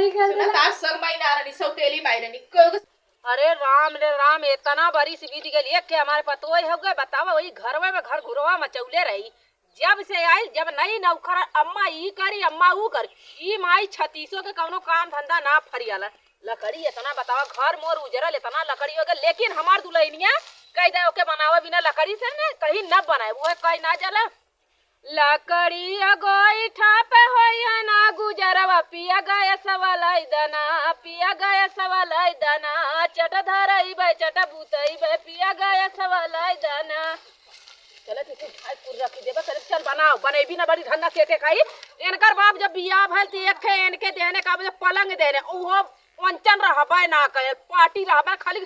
होली खेल सुना तार संग महीना रनी सौतेली माइरनी अरे राम रे राम, इतना बड़ी सी बीत गई एक के हमारे पतोई हो गए। बतावा वही घरवा में घर घुरवा मचौले रही। जब से आई जब नई नौकर अम्मा ई करी अम्मा ऊ करी, ई माई छतीसों के कौनो काम धंधा ना फरियाला। लकड़ी इतना बतावा घर मोर उजरल इतना लकड़ी हो गए, लेकिन हमार दुल्हनिया कह दे ओके बनावा बिना लकड़ी से न कहीं न बनाए, वो कहीं ना जला। लकड़ी गोईठा पे होया ना गुजरवा, पिया गया सवालाई दाना, पिया गया सवालाई दाना, चट धरई बे चट बूतई बे, पिया गया सवालाई दाना। चल तू खाए पूरा रखी देबा, चल बनाओ बनेबी ना बड़ी धंधा के खाई। इनकर बाप जब बियाह भइल त एक इनके देने का पलंग देने ओहो वंचन रहबे ना करे, पार्टी रहबे खाली।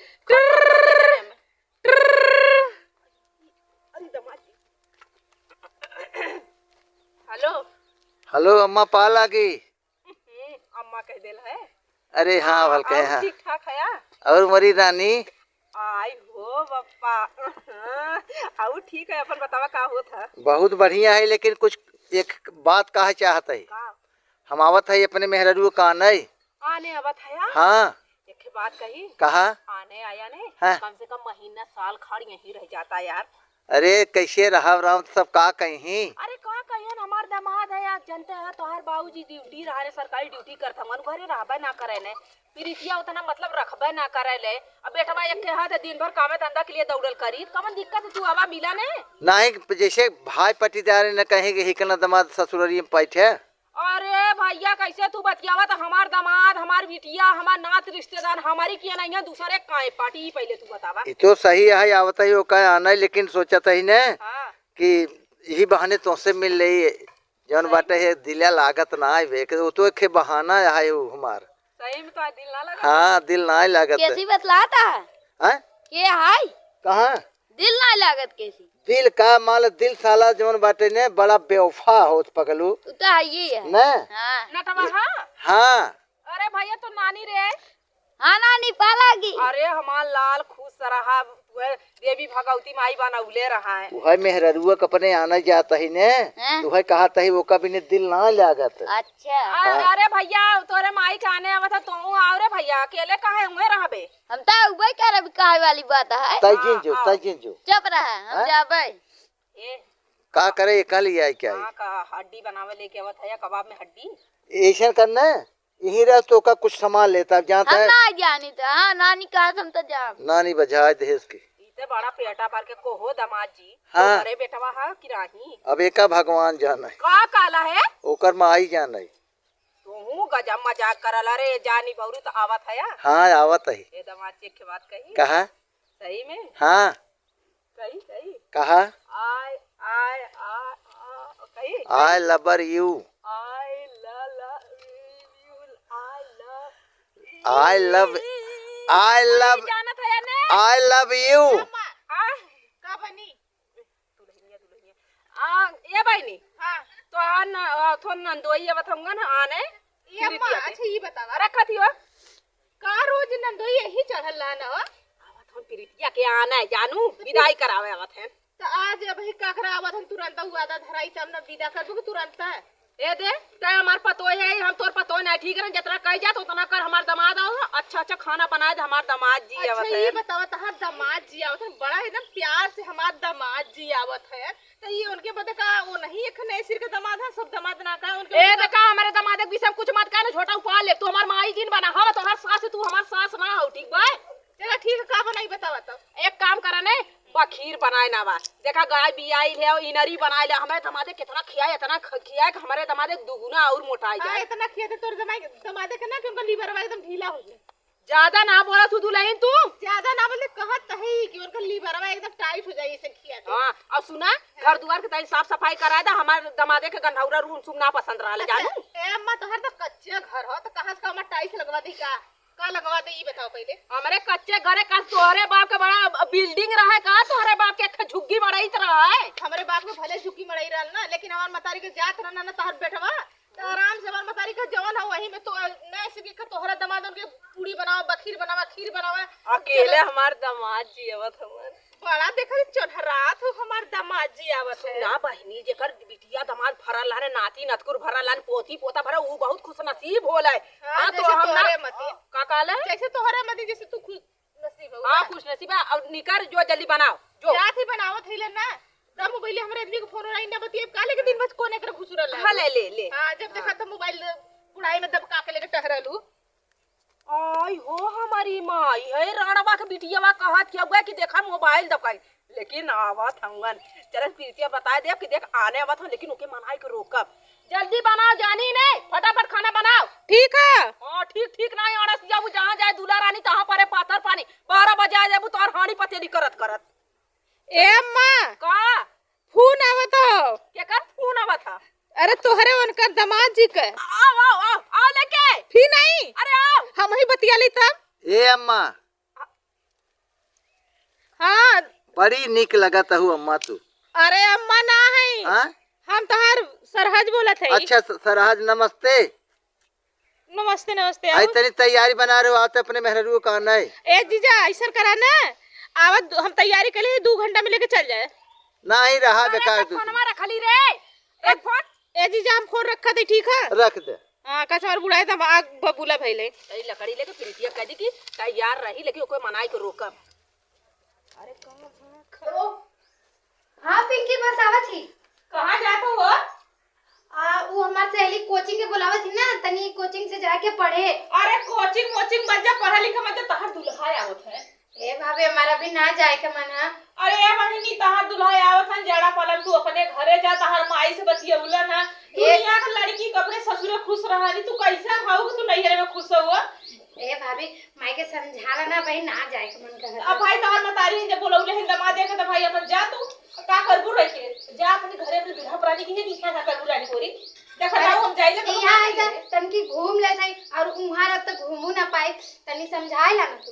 अरे दमाद हेलो हेलो अम्मा पाला की अम्मा कह देल है। अरे हाँ भल कहे हाँ ठीक ठाक है। और मरी रानी आई हो बप्पा आउ ठीक है। अपन बतावा का होत है। बहुत बढ़िया है, लेकिन कुछ एक बात कहा चाहत है। हम आवत है अपने मेहररू का नहीं आने आवत है। हाँ एक बात कही कहा आने आया नहीं हाँ? कम से कम महीना साल खड़ यहीं रह जाता यार। अरे कैसे रहा राम सब का कहीं। अरे का कहियन हमार दामाद है यार, जानते हैं तोहार बाबूजी ड्यूटी रहा सरकारी ड्यूटी करता मन घरे रहबे ना करे ने, प्रीतिया उतना मतलब रखबे ना करे ले। अब बेटवा एक के हाथ दिन भर कामे धंधा के लिए दौड़ल करी, कमन दिक्कत तू हवा मिला ने नहीं जैसे भाई पटीदार न कहेंगे हिकना दमाद ससुररी में बैठे। अरे भैया कैसे तू बतियावा तो हमार दामाद हमार बिटिया हमार नात रिश्तेदार हमारी किया नहीं है दूसरे काहे पार्टी पहले तू बतावा। ये तो सही है आवत है वो कहे आना, लेकिन सोचत है न कि यही बहाने तुमसे मिल रही जौन बाटे है दिला लागत ना आवे वो तो एक बहाना है वो हमार। सही में तो दिल ना लगा। हाँ दिल ना लागत कैसी बतलाता है हैं? के हाय कहाँ दिल ना लागत कैसी दिल का माल दिल साला जौन बाटे ने बड़ा बेवफा होत पगलू तू तो है ही है न हाँ नटवा हाँ। हाँ अरे भैया तो नानी रे। हाँ नानी पालागी। अरे हमार लाल खुश रहा देवी भगवती माई बनौले रहा है। वह मेहररुआ कपने आना जाता ही ने हैं? वह कहा था वो कभी ने दिल ना लागत। अच्छा अरे भैया तोरे माई खाने आवत तू आओ रे भैया अकेले काहे हुए रहबे। हम तो उबे कर अभी काहे वाली बात है। तजिन जो चुप रहा हम जाबे। ए का करे कल ही आई क्या हां का हड्डी बनावे लेके आवत है या कबाब में हड्डी ऐसा करना यही रह तो का कुछ सामान लेता जानता हम है ना जानी तो हाँ नानी कहा हम तो जाम नानी बजाए दहेज की इते बड़ा पेटा भर के को हो दामाद जी। हाँ। अरे बेटवा हा कि राही अब एका भगवान जाना है का काला है ओकर माई जाना है। तू गजब मजाक करल। अरे जानी बौरू तो आवत है। हाँ आवत है। ए दामाद जी के बात कही कहा सही में हाँ सही कहा आई आई कही आई लवर यू आई लव जानत है ने आई लव यू। का बनी दुल्हनिया ये बहनी हां तो आन थोन नंदोई अब थंगन आने ये अम्मा। अच्छा ये बतावा रखत हो का रोज नंदोई यही चढ़ल ला न आवत हम प्रीतिया के आना है जानू विदाई करावे आवत है तो आज अब ही काकरा आवत हम तुरंत हुआदा धराई तब न विदा कर दू तुरंत ए दे ते हमार पतोय है हम तोर पतोय ना ठीक है जितना कह जात उतना कर। हमार दामाद आओ अच्छा खाना बनाए हमार दामाद जी आवत है। ये बतावा तहार दामाद जी आवत है बड़ा एकदम प्यार से हमार दामाद जी आवत है तो ये उनके बदे का वो नहीं एक नए सिर के दामाद है सब दामाद ना का उनके ए देखा हमारे दामाद के भी सब कुछ मत कहना छोटा उपाल ले तू हमार माई जिन बना हम तोहार सास तू हमार सास ना हो ठीक बा। चला ठीक है का बनाई बतावा तब एक काम करने खीर बनाए ना बा देखा गाय बियाई है इनरी बनाए ले हमारे दमादे कितना खियाए इतना खियाए कि हमारे दमादे दुगुना और मोटाई जाए। इतना खियाते तोर दमादे के ना कि उनका लीवर एकदम ढीला हो जाए। ज्यादा ना बोला तू दुल्हन तू ज्यादा ना बोले कहत है कि उनका लीवर एकदम टाइट हो जाए इसे खियाते। हां और सुना घर दुआर के तई साफ सफाई कराए दा हमारे दमादे के गंधौरा रूम सुम ना पसंद रहले जानू। ए अम्मा तोहर तो कच्चे घर हो तो कहां से हमार टाइल्स लगवा दी का लगवा दे ये बताओ पहले। हमारे कच्चे घरे का तोहरे बाप के बड़ा बिल्डिंग रहा है का तोहरे बाप के झुग्गी मड़ाई रहा है। हमारे बाप के भले झुग्गी मड़ाई रहल ना लेकिन हमार मतारी के जात रहना ना तोहर बेटवा तो आराम से हमार मतारी का जवन है वही में तो नए से के तोहरा दामाद उनके पूरी बनाओ बखीर बनावा खीर बनावा अकेले हमार दामाद जी आवत हमर बड़ा देखा चढ़रात हो हमार दामाद जी आवत है ना बहनी जेकर बिटिया दामाद भरल हने नाती नतकुर भरल हन पोती पोता भरल ऊ बहुत खुश नसीब होले। हां तो हम ना का कहले जैसे तोहरा मती जैसे तू खुश नसीब हो। हां खुश नसीब है। अब निकर जो जल्दी बनाओ जो रात ही बनावत हइले ना दा मोबाइल हमरे आदमी को फोन नहीं ना बतिए काले के दिन बस कोने कर घुसरल है। हां ले हां जब देखा तो मोबाइल कुड़ाई में दबका के लेके टहरलू। आई हो हमारी माई है राणवा के बिटियावा कहत कि हुआ कि देखा मोबाइल दबकाई लेकिन आवत हंगन चल प्रीतिया बता दे कि देख आने आवत हो लेकिन ओके मनाई के रोकब जल्दी बनाओ जानी ने फटाफट खाना बनाओ। ठीक है। हां ठीक नहीं अड़स जाबू जहां जाए दूल्हा रानी तहां परे पाथर पानी 12 बजे आ जाबू तोर हानी पतेली करत ए अम्मा का फोन आवत हो। केकर फोन आवत था? अरे तोहरे उनका दामाद जी के आओ लेके फिर नहीं अरे आओ हम ही बतिया ली तब। ए अम्मा हाँ बड़ी निक लगत हूँ अम्मा तू। अरे अम्मा ना है हाँ हम तोहार सरहज बोलत है। अच्छा सरहज नमस्ते। नमस्ते नमस्ते। आई तनी तैयारी बना रहे हो आते अपने मेहररू का नहीं। ए जीजा ऐसा करा ना आवत हम तैयारी कर लिए 2 घंटा में लेके चल जाए। ना ही रहा बेकार तू। फोनमा रखली रे एक फोन ए जीजा हम फोन रखा थे ठीक है। रख दे। हां कचौर बुढ़ाए तब आग बबूला भइले। अरे लकड़ी लेके प्रीतिया कह दी कि तैयार रही लेकिन कोई मनाई के रोकब। अरे कहां हाँ पिंकी बस आवत ही। कहां जात हो? वो हमार सहेली कोचिंग के बुलावत थी ना तनी कोचिंग से जाके पढ़े। अरे कोचिंग बन जा पढ़ा लिखा मत तहार दुल्हा आवत है। ए भाभी हमारा भी ना जाए के मन है। अरे ए बहिनी तहार दुल्हा आवत है जड़ा पलन तू अपने घरे जा तहार माई से बतियौला ना दुनिया का लड़की के अपने ससुर खुश रहानी तू कैसा भाऊ तू नैहर में खुश हुआ। ए भाभी माई के समझाला ना भाई ना जाए के मन कर। अब भाई तहार मतारी जब बोलौले है दमा दे के तो भाई अपन जा तू का करबू रह के जा अपने घरे अपने दुल्हा प्राणी की कितना ना करबू रानी होरी देखा ना हम जाइले तो यहाँ ऐसा तनकी घूम ले जाई और उहां अब तक घूमू ना पाए तनी समझाइला ना तू।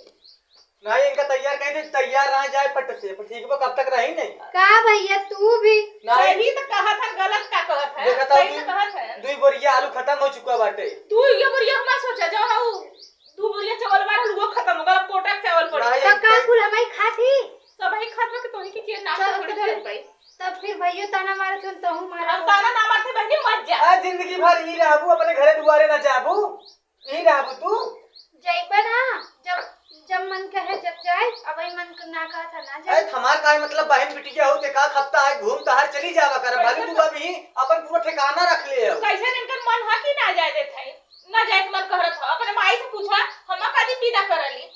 नहीं इनका तैयार कहीं नहीं तैयार ना जाए पट से ठीक बा कब तक रही नहीं का भैया तू भी सही तो कहा था गलत का कहत है देखा था सही तो कहत है। 2 बोरिया आलू खत्म हो चुका बाटे। तू ये बोरिया मत सोचा जो हाउ 2 बोरिया चावल बार वो खत्म हो गया कोटा चावल पड़ी तो का कुल हमारी खाती सब ही खत्म के तो ही की चीज ना थोड़ी कर पाई तब फिर भैया ताना मारे तो तहू मारा। हम ताना ना मारते बहनी मत जा आ जिंदगी भर ही रहबू अपने घरे दुआरे ना जाबू ही रहबू तू जाइबा ना जब मन कहे जब जाए अब मन ना कहा था ना ए जाए। हमार का मतलब बहन बिटिया हो ते का हफ्ता है घूम तहार चली जावा कर भले तू अभी अपन पूरा ठिकाना रख ले हो। कैसे इनकर मन हा कि ना जाए देत है ना जाए मन कहत था अपने माई से पूछा हम कदी विदा करली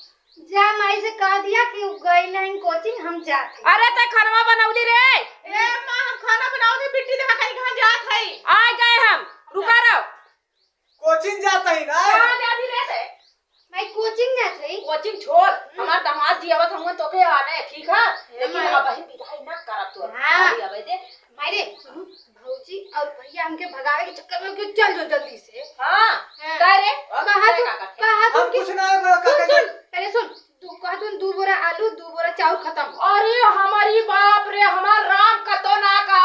जा माई से कह दिया कि गई नहीं कोचिंग हम जाते। अरे ते खाना बनौली रे ए मां हम खाना बनाओ बिट्टी देखा कहीं कहां जात है आ गए हम रुका रहो कोचिंग जाता ही ना कहां जाती रे ते मैं कोचिंग जात रही। कोचिंग छोड़ हमार दामाद जी आवत हम तो के आने ठीक है लेकिन अब ही विदाई ना करत तो हाँ। अबे दे मारे भौजी और भैया हमके भगावे के चक्कर में क्यों चल जाओ जल्दी से। हां हाँ। का रे कहा हम कि कुछ ना का सुन अरे सुन तू कहा तू 2 बोरा आलू 2 बोरा चावल खत्म। अरे हमारी बाप रे हमार राम कतो ना का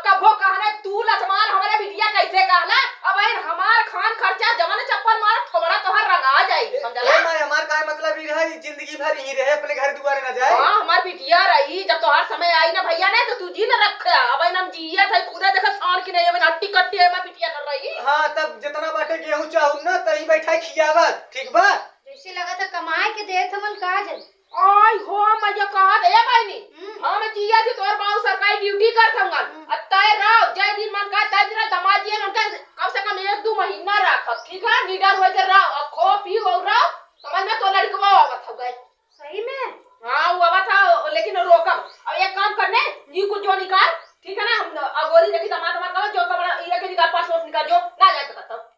कभो कहने तू लतमान हमारे बिटिया कैसे कहला अब हमार खान खर्चा जवन चप्पल मार थोड़ा तोहर रंगा जाई समझला। ए मैं हमार का मतलब ही रहे जिंदगी भर ही रहे अपने घर दुआरे ना जाए। हां हमार बिटिया रही जब तोहर समय आई ना भैया ने तो तू जी न रख अब हम जिया था खुदा देखा साल की नहीं अब हट्टी कट्टी है मैं बिटिया न रही। हां तब जितना बाटे गेहूं चाहू ना तही बैठा खियावत ठीक बा जैसे लगा था कमाए के देत हमन का जल। आई हो मैं जो कहा दे बहनी हम जिया थी तोर बाऊ सरकारी ड्यूटी कर थंगा अतय राव जय दिन मन का तय दिन दामाद जी मन का कम से कम 1-2 महीना रखब ठीक है लीडर हो के राव अब खो पी हो राव समझ में तो लड़कवा आवत हो गए सही में। हां वो आवत था लेकिन रोकब अब एक काम करने जी को जो निकाल ठीक है ना हम अगोरी देखी दामाद का जो कमरा ये के निकाल पासपोर्ट निकाल जो ना जाए तो तब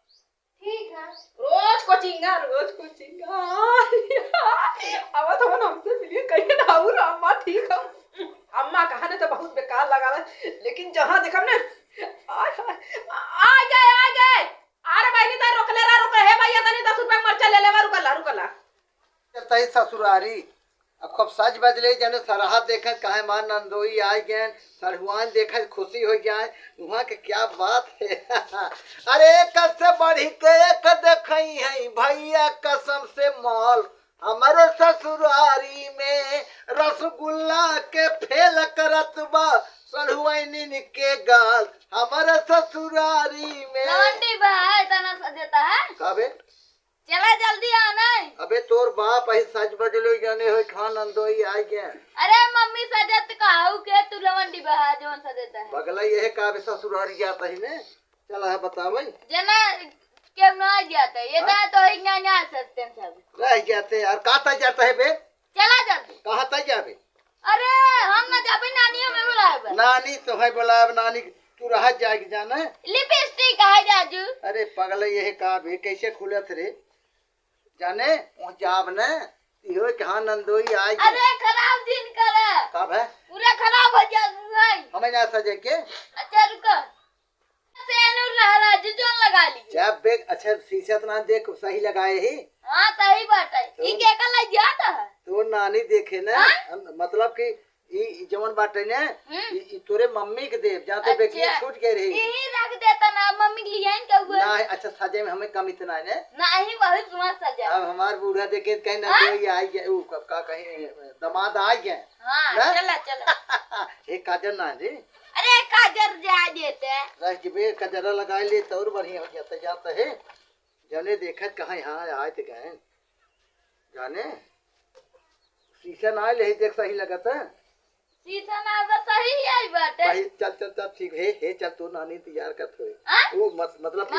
ठीक है रोज कोचिंग अब तो हमसे मिलिए कहीं ना और अम्मा ठीक है अम्मा कहने तो बहुत बेकार लगा लेकिन जहां देखम ना आ गए अरे भाई तार रोक ले हे भैया तनी 10 रुपया मरचा ले लेवा रुकला तही ससुरारी अब खूब सज बजले जने सरहा देखत काहे मान नंदोई आई गए सरहुआन देखत खुशी हो जाए वहाँ के क्या बात है। अरे एक से बढ़ी के एक देखई है भैया कसम से मॉल हमारे ससुरारी में रसगुल्ला के फेल करत बा सड़ुआइनिन के गाल। हमारे ससुरारी में लवंडी भाई तना सजेता है। काबे चला जल्दी आना। अबे तोर बाप ही सच बजलो जाने हो खान अंदोई आ गया। अरे मम्मी सजत कहू के तू लवंडी भाई जोन सजेता है। बगला ये काबे ससुरारी जाता ही ने चला है बता भाई जना क्यों ना जाता ये तो इन्या ना सकते सब रह जाते यार कहता जाता है बे। चला जल्दी। कहाँ तक जाबे? अरे हम ना जाबे नानी हमें बुलाए। नानी तो है बुलाए नानी तू रह जाएगी जाना लिपस्टिक है जाजू। अरे पगला ये का भी कैसे खुलत रे जाने पहुंच जाब ने इहो कहां नंदोई आई। अरे खराब दिन करे कब है पूरा खराब हो जा भाई। हमें ना सजे के अच्छा रुको सेनुर लहरा जोन लगा ली। जब बेग अच्छा शीशा तो ना देख सही लगाए ही। हां सही बात है ई के का लग जाता है तो नानी देखे ना मतलब कि ई जवन बाटे ने ई तोरे मम्मी के देव जाते बेटी छूट के रही यही रख देता ना मम्मी लियान के हुए ना अच्छा सजे में हमें कम इतना है नहीं बहुत मस्त सजा। अब हमार बूढ़ा देखे कहीं ना कोई आई गया वो का कहीं दामाद आ गया। हां चला चला एक काजर ना जी। अरे काजर जा देते रह के बे कजरा लगा ले तो और बढ़िया हो जाता जाता है जाने देखा कहाँ यहाँ आए थे कहें जाने शीशा ना ले देख सही लगता है सीधा ना तो सही आई बात है भाई चल चल चल ठीक है चल तो नानी इंतजार करते हुए वो मतलब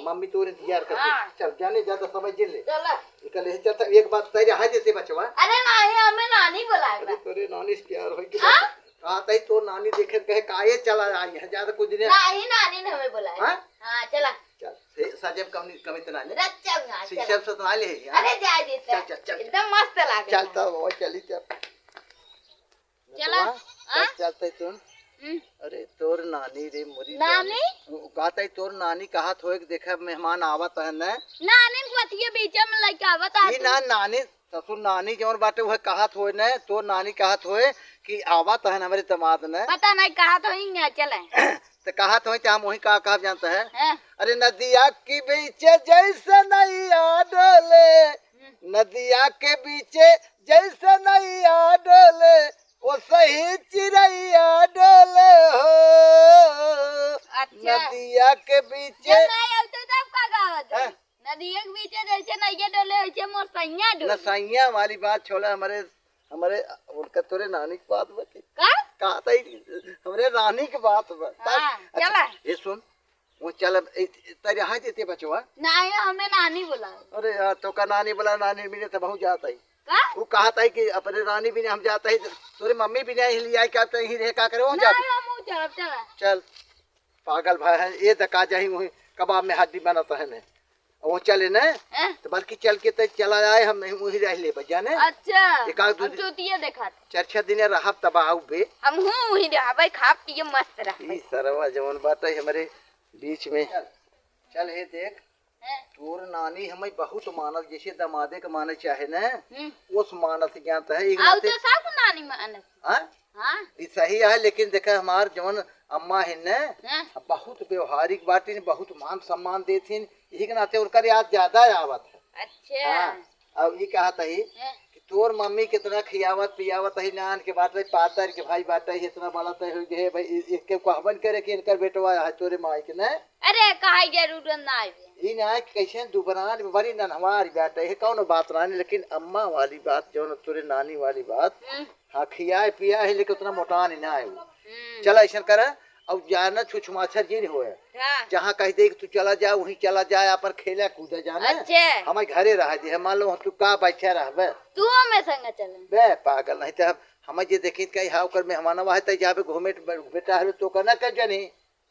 मम्मी तो इंतजार करते चल जाने ज्यादा समझ ले चला निकल चल एक बात तेरे हाथ जैसे बचवा। अरे नहीं हमें नानी बुलाएगा। अरे तोरे नानी से प्यार हो गया कहा तई तो नानी देखे कहे काहे चला आई है ज्यादा कुछ दिन नहीं नानी ने हमें बुलाया। हां चला चल साजब कम इतना ने रच्चा शिक्षक से तो ले अरे जा देता चल एकदम मस्त लागे चल तो वो चली चल चला चलते तुम अरे तोर नानी रे मोरी नानी गाता तोर नानी कहा थोए देखा मेहमान आवत है न नानी पतिये बीच में लइका आवत ई ना नानी ससुर नानी जौन बाटे वह कहा थोए न तो नानी कहा थोए कि आवत है हमारे दामाद न पता नहीं कहा तो ही चले तो कहा तो हम वही कहा जानता है अरे नदिया के बीच जैसे नैया डोले नदिया के बीच जैसे नैया डोले वो सही चिड़ैया डोले हो। अच्छा नदिया के बीच नदिया के बीच जैसे नैया डोले वैसे मोर सैया डोले नसैया वाली बात छोड़ा हमारे हमारे उनका तोरे नानी की बात बची का कहा था हमारे रानी की बात चला ये सुन वो चल तेरे यहाँ देते बचवा नहीं हमें नानी बुलाए। अरे यार तो का नानी बोला नानी भी तो बहुत जाता ही का वो कहा था कि अपने रानी भी हम जाता ही तोरे मम्मी भी नहीं लिया क्या तो ही रह का करे वो जाते चल पागल भाई है ये धक्का जाही वही कबाब में हड्डी बनाता है वो चले न तो बल्कि चल के तो चला आए हम वही रह ले जाने। अच्छा एक आध दो चोटिया देखा 4-6 दिन रहा तब आऊ बे हम हूं वही रहबै खा पिए मस्त रह ई सरवा जवन बात है हमारे बीच में चल हे देख तोर नानी हमें बहुत मानत जैसे दमादे के माने चाहे न उस मानत जानता है एक नाते तो सब नानी मानत हां हां ई सही है लेकिन देखा हमार जवन अम्मा है न बहुत व्यवहारिक बात बहुत मान सम्मान देथिन यही के नाते उनका याद ज्यादा आवत है। अच्छा अब ये कहा था कि तोर मम्मी कितना खियावत पियावत है नान के बात पातर के भाई बात है इतना बड़ा तय हो गए भाई इसके कहबन करे कि इनकर बेटवा है तोरे माई के न अरे काहे जरूर ना ई ना कैसे दुबरान बड़ी नन हमारी बात है कौन बात रानी लेकिन अम्मा वाली बात जो तोरे नानी वाली बात हाँ खियाए पिया है लेकिन उतना मोटा नहीं ना है वो चला ऐसा कर अब जाना छुछमाछर जी नहीं होए जहाँ कह दे तू चला जा वहीं चला जाए अपन खेला कूदा जाना हमारे घरे रह दे मान लो तू का बैठा रहबे तू हमें संग चले बे पागल नहीं तो हम जे देखी कहीं हाउ कर मेहमान है तो जाबे घूमे बेटा है तो करना कर जानी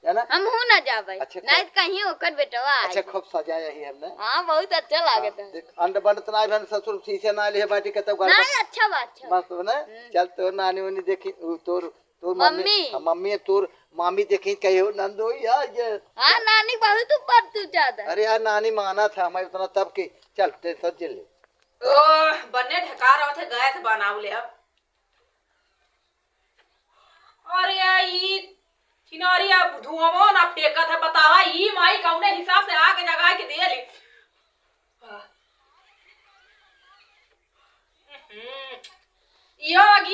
है ना हम हूं ना जाबे नहीं कहीं ओकर बेटवा अच्छा खूब सजाया ही हमने हां बहुत अच्छा लागे था अंड बंद तना भन ससुर शीशे ना ले बाटी के तब नहीं अच्छा बात है मस्त ना चल तो नानी उनी देखी तोर मम्मी तोर मामी देखी कहियो नंदो यार हां नानी बहुत ऊपर तू ज्यादा अरे यार नानी माना था मैं उतना तब की चल ते सज ले ओ बन्ने ढका रहे थे गए थे बनाव ले अब अरे ई चिनारिया धुआं ना फेंका था बतावा ई माई कौने हिसाब से आके जगा के दे ले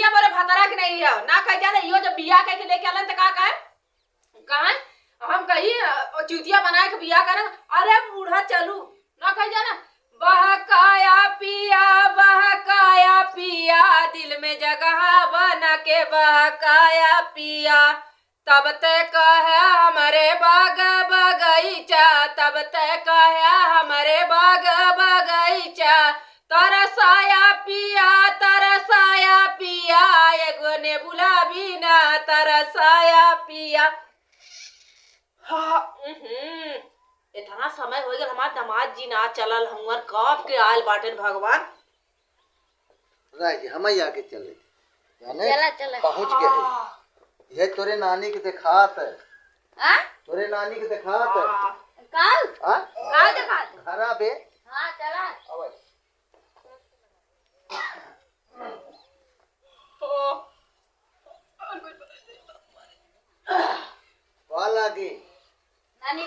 बिया बोले भतरा के नहीं है ना कह जाले यो जब बिया कह के लेके आलन त का कहे कहां हम कही चुतिया बना के बिया करे अरे बूढ़ा चलू ना कह जाना बहकाया पिया दिल में जगह बना के बहकाया पिया तब ते कहे हमारे बाग बगीचा तब ते कहे हमारे बाग बगीचा तरसाया पिया एगो ने बुला भी ना तरसाया पिया। हाँ इतना समय हो गया हमार दामाद जी ना चलल हमर कब के आयल बाटन भगवान राज हम आके चले जाने चला चला पहुंच गए ये तोरे नानी के दिखात है हां तोरे नानी के दिखात है काल हां काल दिखा दे खरा बे हां चला आवे वाला की नानी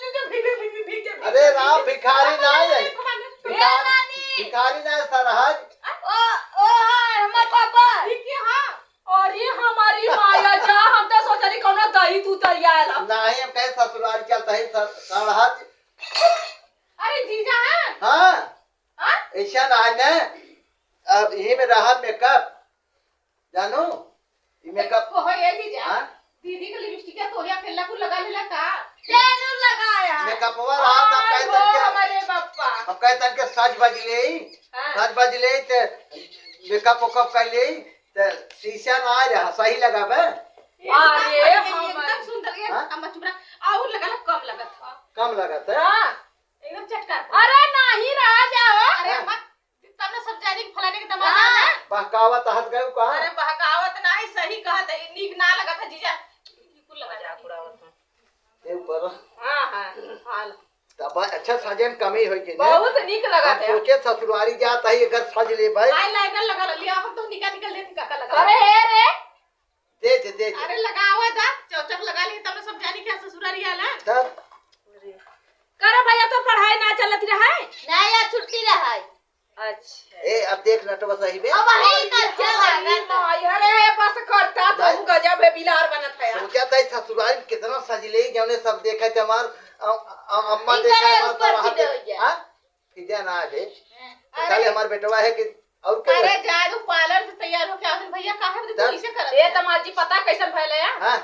अरे राम भिखारी ना है भिखारी ना सरहज ओ हमर पापा अरे हमारी माया जा हम तो सोचनी कौनो दही तू तरियाला नहीं हम कहे ससुराल चलता है सरहज अरे जीजा है हाँ ऐसा ना है ना अब यही में रहा मेकअप जानो ये मेकअप को हो ये जीजा हाँ दीदी के लिपस्टिक तो या केला को लगा लेला का तेरू लगाया मेकअप हुआ रात आप कहे तन के हमारे पापा हम कहे तन के सज बज ले सज बज ले ते मेकअप वकअप कर ले ते शीशा ना आ रहा सही लगा बे अरे एकदम सुंदर है हाँ? अम्मा चुप रहा और लगा कम लगत था कम लगा था हाँ एकदम चटकार अरे नहीं रह जाओ अरे अम्मा तब ना सब जाने के फलाने के दमाद है बहकावत हट गए कहां अरे बहकावत नहीं सही कहत है नीक ना लगा था जीजा बिल्कुल लगा जा ये ऊपर हाँ हाँ हाल तब अच्छा सजे में कमी होई के बहुत नीक लगा हम था सोचे ससुरारी जाता ही अगर सज ले भाई आईलाइनर लगा लिया हम तो निकल देती काका लगा अरे हे रे दे अरे लगावा था चौचक लगा ली तब सब जानी क्या ससुरारी आला तब करे भैया तो पढ़ाई ना चलत रहा है नया छुट्टी रहा है अच्छा ए अब देख नटवा सही में अब वही कर चला अरे बस करता तो गजब है बिलार बनत है सोचा था ससुराल में कितना सज ले जौने सब देखा थे हमार अम्मा इनका देखा ये हमार ऊपर तरह फिदे हो गया। हां फिदे ना दे खाली हमार बेटवा है कि और क्या अरे जाए तो पार्लर से तैयार हो के आवत भैया काहे बदे तू इसे करत ए दमाद जी पता कैसन भइले है हां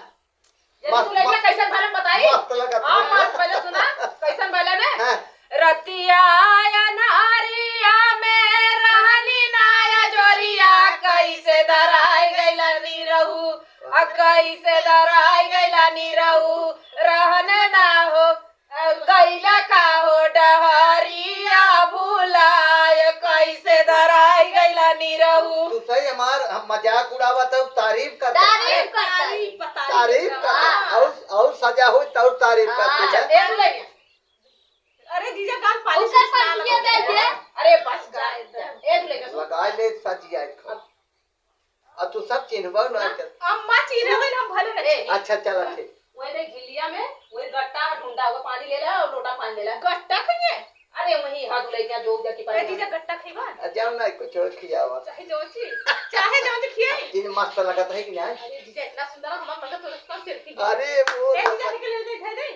ये तू लइका कैसन भइले बताई मस्त लगा हां मत पहले सुना कैसन भइले ने हां रतिया या नारिया में रहली नाया जोरिया कैसे दराई गइला नी रहू कैसे दराई गइला नी रहू रहने ना हो गइला का हो डहरिया भुलाय कैसे दराई गइला नी रहू तू सही हमार हम मजाक उड़ावा तो तारीफ कर तारीफ करता है तारीफ कर और सजा हो तो तारीफ करते हैं देख ले अरे जीजा गाल पालिश ऊपर पर किया दे दे अरे बस एक लेकर लगा ले सच जाए अब तू सब चिन्हबो ना अम्मा चीरे में हम भले रहे अच्छा चल ठीक वही रे घिलिया में वही गट्टा ढूंढा हुआ पानी ले ला और लोटा पानी ले ला गट्टा खइए अरे वही हाथ लेके जो जाके अरे पानी जीजा गट्टा खइबा जाओ ना कुछ और खियावा चाहे जो खियाई इन मस्त लगता है कि नहीं अरे जीजा इतना सुंदर हमारा मगर तो उसका सेल्फी अरे वो ए जीजा के ले दे दे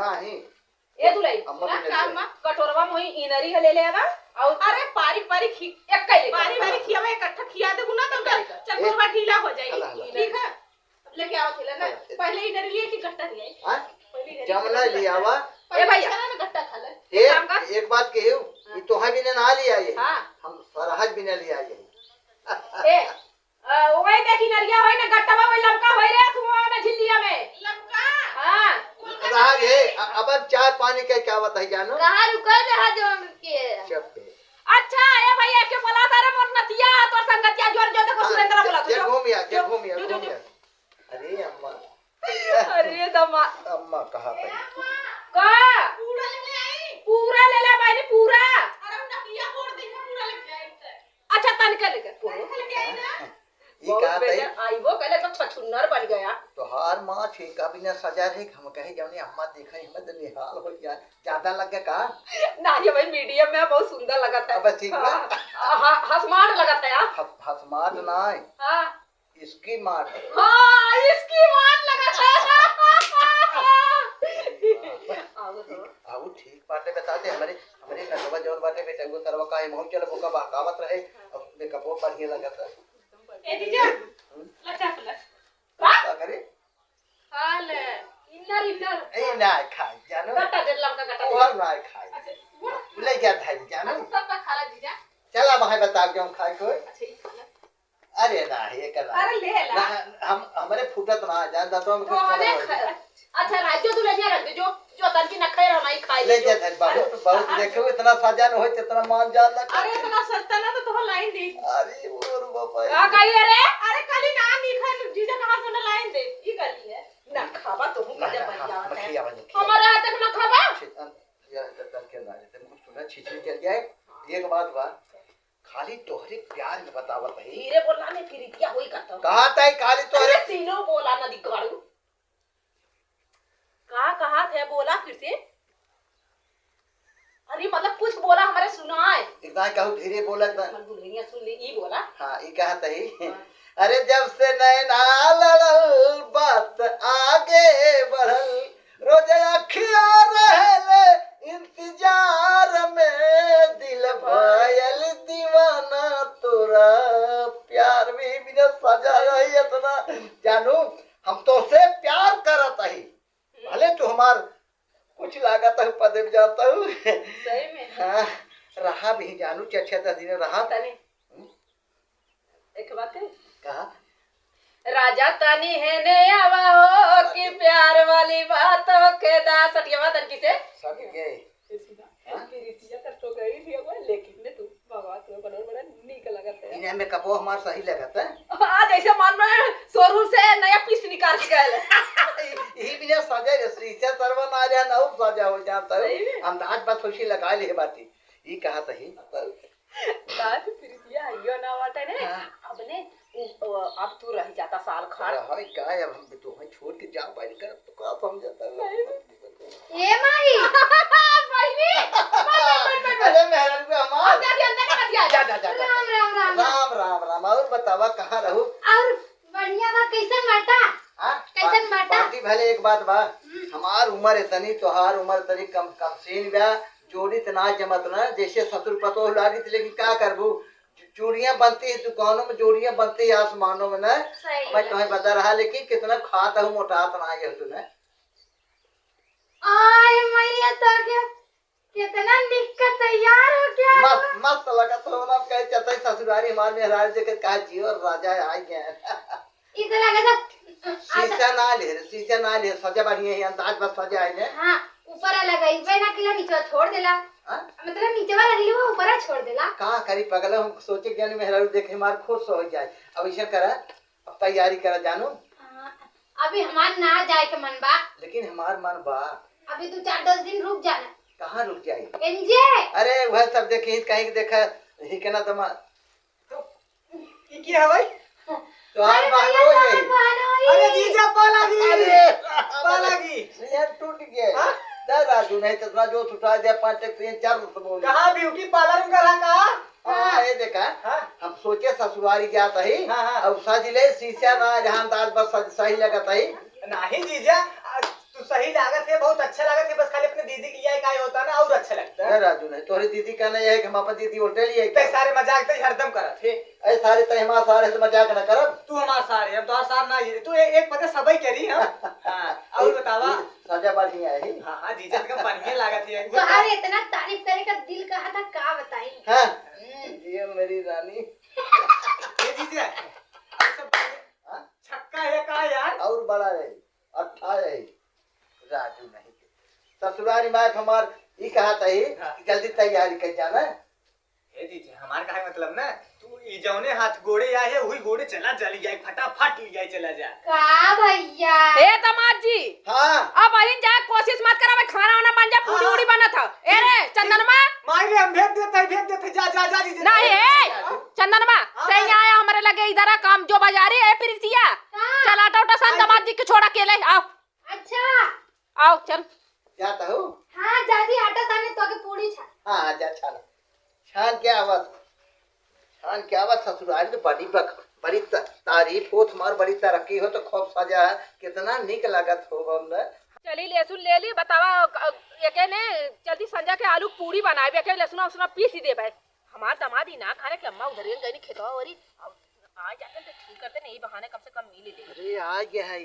नहीं ए दुलाई अम्मा ना को काम ले मां कटोरवा मोही इनरी ले ले आवा और अरे पारी खी एक कई ले बारी खियावा इकट्ठा खिया देबू ना तो चकोरवा ढीला हो जाएगी ठीक है अब लेके आओ थैला ना पहले ही डर लिए कि गट्टा दिए हां पहले जमना लियावा ए भैया ना गट्टा खा ले एक बात कहूं ये तोहा भी ना लिया ये हां हम सरहज भी ना लिया ये ए ओए देखी नरिया होय ना गट्टावा ओए लमका होय रे तू ना झिलिया में लमका हां राज है अब चाय पानी का क्या बात है जानो कहां रुका दे जो के चुप अच्छा ए भैया के बोला तारे मोर नतिया तोर संगतिया जोर जोर देखो सुरेंद्र बोला जे तू घूमिया घूमिया अरे अम्मा अरे दमा अम्मा कहा पे का पूरा ले आई पूरा ले ले भाई पूरा अरे डकिया फोड़ दे पूरा लेके आई अच्छा तन के लेके लेके आई ना ई कहा तई आइबो कहले तो छछुन्नर बन गया। तोहार माँ ठीका बिना सजा रे हम कहे जौने अम्मा देखई हम तो निहाल हो जाए ज्यादा लगे का ना ये भाई मीडियम में बहुत सुंदर लगा था। अब ठीक बा हसमाट लगा था यार। हसमाट नाय हां इसकी मार हां इसकी मार लगा था। आऊ ठीक बाटे बताते हमरे हमरे नटवा जौन बाटे बेटा वो तरवा काहे मोह चल बोका बहकावत रहे अब मेकअपो बढ़िया लगत ए जीजा लचा प्लस का करे हाल इन्नर ए ना खाई जानो गट्टा दे लमका गट्टा और ना खाई ले जा थाई जानो सब का खाला जीजा। चला भाई बता क्यों खाई कोई अच्छा ये खाला अरे ना ये करना अरे ले ला हम हमारे फुटत ना जान दातो में अरे अच्छा राज्य तू ले जा रख दे जो तन की नखैर हमारी खाई ले जा थाई बहुत बहुत देखो इतना सजा न हो इतना मान जान ना अरे इतना सस्ता ना तो तोहर लाइन दे। अरे और बाबा का कहिए रे अरे कली ना निखन जीजा कहां से ना लाइन दे ई गली है ना खावा तो हूं कदे बन जावत है मखिया बन हमारे हाथ तक ना खावा या तन के ना तुम कुछ सुना छिछी चल जाए एक बात बा खाली तोहरे प्यार में बतावत है धीरे बोलना में फिर क्या होई करता कहा ताई खाली तोहरे अरे सीनो बोला ना दिगाड़ू का कहा थे बोला फिर से। अरे मतलब कुछ बोला हमारे सुनाए इतना कहूं धीरे बोला था मन दुल्हनिया सुन ले ई बोला। हाँ ये कहा तही अरे जब से नैना लड़ल बात आगे बढ़ल रोज अखिया रहले इंतजार में दिल भयल दीवाना तोरा प्यार में बिना सजा रही इतना जानू हम तो से प्यार करत ही भले तू हमार कुछ लागत है पदे में जाता हूँ सही में हाँ रहा भी जानू 6-6 दिन रहा तने एक बात है कहा राजा तनी है ने आवा हो कि प्यार वाली बातों के दास अटिया तन की से सब गए प्रीतिया कर तो गई थी वो लेकिन ने तू बाबा तू बड़ा नीक लगत है इन्हें में कपो हमार सही लगता है आज ऐसे मान में शोरूम से नया पीस निकाल के गए यही बिना सजा रही से सर्वन आ रहा ना सजा हो जाता है अंदाज बात खुशी लगा ले बाती ये कहा तही बात प्रीतिया आइयो ना वाटे ने अब ने अब तू रह जाता साल खाड़ हाय काय अब हम तो है छोड़ के जा बैठ कर तो का समझता है ए माई अरे मेहरन पे हमार जा जा जा राम राम राम राम राम राम और बतावा कहां रहू और बढ़िया बा कैसन बाटा हां कैसन बाटा बाकी भले एक बात बा हमार उम्र इतनी तोहार उम्र तनी कम कम सीन बा जोड़ी तना जमत ना जैसे ससुर पतो लागी लेकिन का करबू चूड़ियां बनती है दुकानों में जोड़ियां बनती है आसमानों में ना मैं तुम्हें बता रहा लेकिन कितना खाता हूँ मोटात ना है तूने आय मैया तो क्या कितना दिक्कत तैयार हो क्या मस्त मस्त लगा तो ना कह चाहता है ससुरारी हमार में हरार देकर कहा जियो राजा आ गए इधर लगा शीशा ना ले सजा बढ़िया है अंदाज बस सजा है ने हां ऊपर लगाई वे ना किला नीचे छोड़ देला मतलब नीचे वाला रही वो ऊपर छोड़ देला कहां करी पगला हम सोचे कि जाने में हरार देखे हमार खुश हो जाए अब ऐसा करा अब तैयारी करा जानू अभी हमार ना जाए के मन बा लेकिन हमार मन बा अभी तू 4-10 दिन रुक जाना कहां रुक जाई एनजे अरे वह सब देखे कहीं देखा ही कहना तमा की की है भाई तो आप मानो ये अरे जीजा पालागी अरे पालागी यार टूट गया दा राजू नहीं तो जो उठा दे 5 3 4 बोल कहां ब्यूटी पार्लर में करा का हां ये देखा हां हम सोचे ससुरारी जाता ही हाँ। अब सजले शीशा ना जहां अंदाज बस सही लगता ही नहीं जीजा तू सही लागत है बहुत अच्छा लागत है बस खाली अपने दीदी के लिए काय होता ना और अच्छा लगता है राजू नहीं तोरी दीदी का नहीं है कि हम अपन दीदी होटल ही है ते सारे मजाक ते हरदम करत है ऐ सारे तो हमार सारे से मजाक न करब तू हमार सारे हम तो सार ना तू एक पता सबई करी हां हां और बतावा सजा बढ़िया है हां हां जीजा का बढ़िया लागत है तो अरे इतना तारीफ करे का दिल कहा था का बताई हां ये मेरी रानी ये जीजा सब छक्का है का यार और बड़ा है अच्छा है राजू नहीं ससुरारी माँ हमार ई कहा तही कि जल्दी तैयारी कर जाना हे जीजा हमार का मतलब ना तू ई जौने हाथ गोड़े आए है वही गोड़े चला चली जाए फटाफट ले जाए चला जा का भैया ए दामाद जी हां अब अहिन जा कोशिश मत करा मैं खाना वाना बन जा पूरी उड़ी बना था ए रे चंदनमा मारे हम भेज देते जा जा जा जीजा नहीं ए चंदनमा से यहाँ आया हमारे लगे इधर काम जो बजा ले आओ अच्छा आओ चल जाता हूँ। हाँ दादी आटा साने तो के पूरी छा हाँ जा छान छान क्या आवाज छान क्या आवाज ससुराल में बड़ी तारीफ हो तुम्हार बड़ी तरक्की हो तो खूब सजा है कितना निक लागत हो हमने। चली लहसुन ले ली बतावा एके ने जल्दी संजा के आलू पूरी बनाए एके लहसुन उसना पीस ही दे भाई हमार दामाद ही ना खाने के अम्मा उधर गई खेतवा वरी आ जाते तो ठीक करते नहीं बहाने कम से कम मिल ले। अरे आ गया है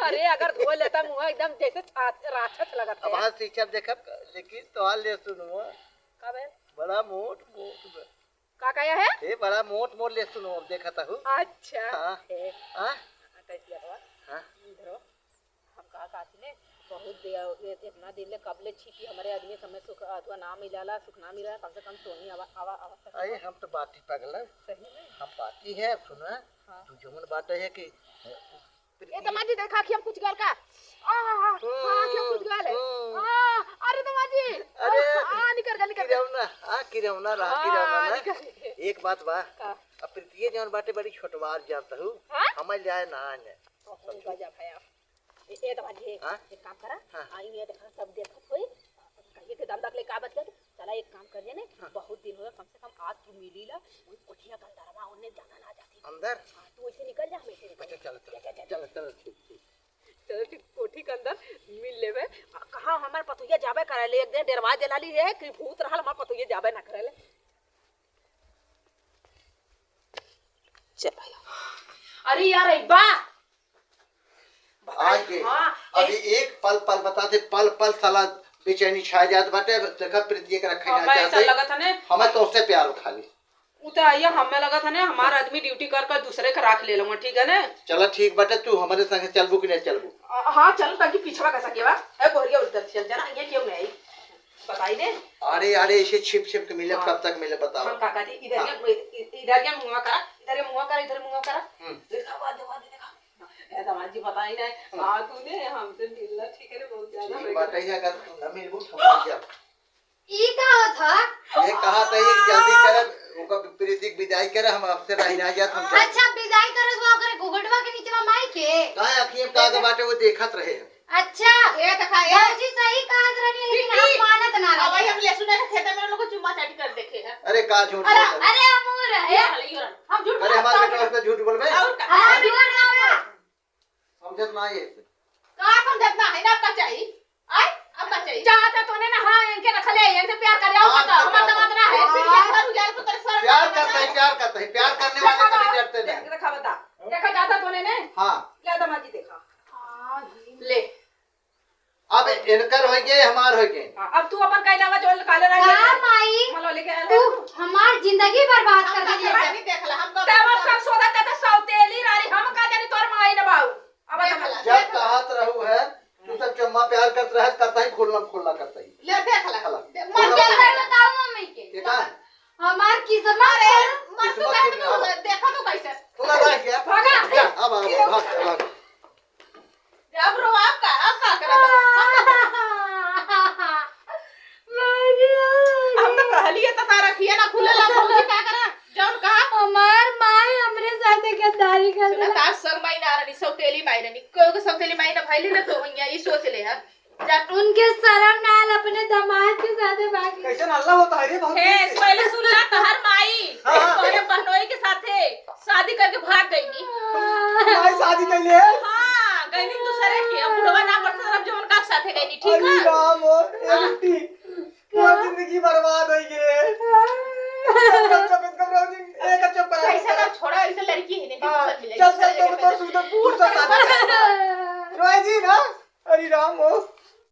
अरे अगर धो लेता मुंह एकदम जैसे राक्षस लगा था। अब हाथ शिक्षा देखा लेकिन तो हाल ले सुनो कब है बड़ा मोट का कया है ये बड़ा मोट मोट ले सुनो देखा था हूँ। अच्छा हाँ हाँ इधरो हम कहा काची ने बहुत इतना दिन ले कबले छिपी हमारे आदमी समय सुख अथवा ना मिलाला सुख ना मिला कम से कम सोनी आवा आवा आवा अरे हम तो बाती पगला सही में हम बाती है सुना तू जमन बात है कि ये तमाजी देखा कि हम कुछ गाल का हां क्या कुछ गाल है अरे तमाजी अरे निकल किरौना रहा किरौना ना एक बात बा अब प्रीतिये जौन बाटे बड़ी छोटवार जानता हूँ हमें जाए ना आने गजब है ये तमाजी एक काम करा आई ये देखा सब देखत होई कहिए के दम ले का बात कर चला एक काम करिए ने बहुत दिन हो कम से कम आज तू मिली ला वो कोठिया का दरवा उन्ने जाना ना जाती अंदर तू ऐसे निकल जा हम ऐसे निकल चल ठीक चलो ठीक कोठी के अंदर मिल लेवे कहां हमार पतुइया जाबे करे ले एक दिन डरवा जलाली है कि भूत रहल हमार पतुइया जाबे ना करे ले चल भाई अरे यार अब्बा आज के अभी एक पल पल बताते पल पल साला बेचैनी छा जात बाटे देखा प्रीतिये के रखे ना ऐसा लगा था ने हमें तो उससे प्यार खाली उता आइया हमें लगा था ने हमारा आदमी ड्यूटी कर कर दूसरे का राख ले लूंगा ठीक है ना चला ठीक बाटे तू हमारे संग चलबू कि नहीं चलबू हां चल ताकि पीछवा कैसा केवा ए गोरिया उधर चल जाना ये क्यों नहीं बताई दे अरे अरे इसे छिप छिप के मिले कब तक मिले बताओ हम काका जी इधर के मुंह करा इधर मुंह करा दिखावा दवा देखा ए तमाजी बताई नहीं हां तूने हमसे मिलना ठीक है बहुत ज्यादा बताइए अगर तू न मिलबू समझ जा ई का था ये कहा था कि जल्दी कर उनका प्रीति विदाई करे हम आपसे रह ना जात हम अच्छा विदाई करे तो ओकरे घोगटवा के नीचे में माई के काहे अखियम का बाटे वो देखत रहे अच्छा ये देखा ये बाबूजी सही कहत रहनी लेकिन हम मानत ना अब रहे हम लहसुन के खेत में लोग चुम्मा चाटी कर देखे हैं अरे का झूठ अरे बोल अरे अमूर है हम झूठ अरे हमारे बेटा से झूठ बोलबे और का हां झूठ ना है समझत ना ये का समझना है ना आपका चाहिए आई आपका चाहिए चाहता तूने ना हां इनके रख ले इनसे प्यार कर आओ का हमारा दमाद ना है प्यार करता है प्यार करने वाले कभी डरते नहीं देखा बता देखा जाता तूने ने हां ले दमाजी देखा ले अब इनकर हो गए हमार हो गए अब तू अपन कहलावा जो काले रंग का माई malo लेके तू हमार जिंदगी बर्बाद कर देली नहीं देखला हम तो तेवर सब सोदा ते सौतेली रानी हम का जानी तोर माई न बाऊ अब जब कहत रहू है तू सब चम्मा प्यार करत रह करता ही खोलना करता ही ले देखला मन के बताओ मम्मी के देखा हमार किस्मत है मर तू कहत देखा तो कैसे तूने रह गया भागा जा अब भाग अब रो आपका करा हम तो कहलिए तो तारा किए ना खुले ला भौजी का करा जौन कहा हमार माई हमरे साथे गद्दारी कर सुना तार संग माई ना रनी सौतेली माई रनी को सौतेली माई ना भइले ना तो भैया ई सोच ले है उनके शर्म नाल अपने दामाद के साथे भाग कैसे अल्लाह होता है रे बहुत हे पहले सुन ला तहर माई तोरे बहनोई के साथे शादी करके भाग गई नी भाई शादी कर लिए हां गई नी दूसरे के बुढ़वा ना पड़ता तरफ जो उनका साथे गई नी ठीक अरे है राम ए बेटी पूरा जिंदगी बर्बाद हो गई चुप कैसे ना छोड़ा ऐसे लड़की है नहीं चल तो सुधर पूरा शादी रोए जी ना अरे राम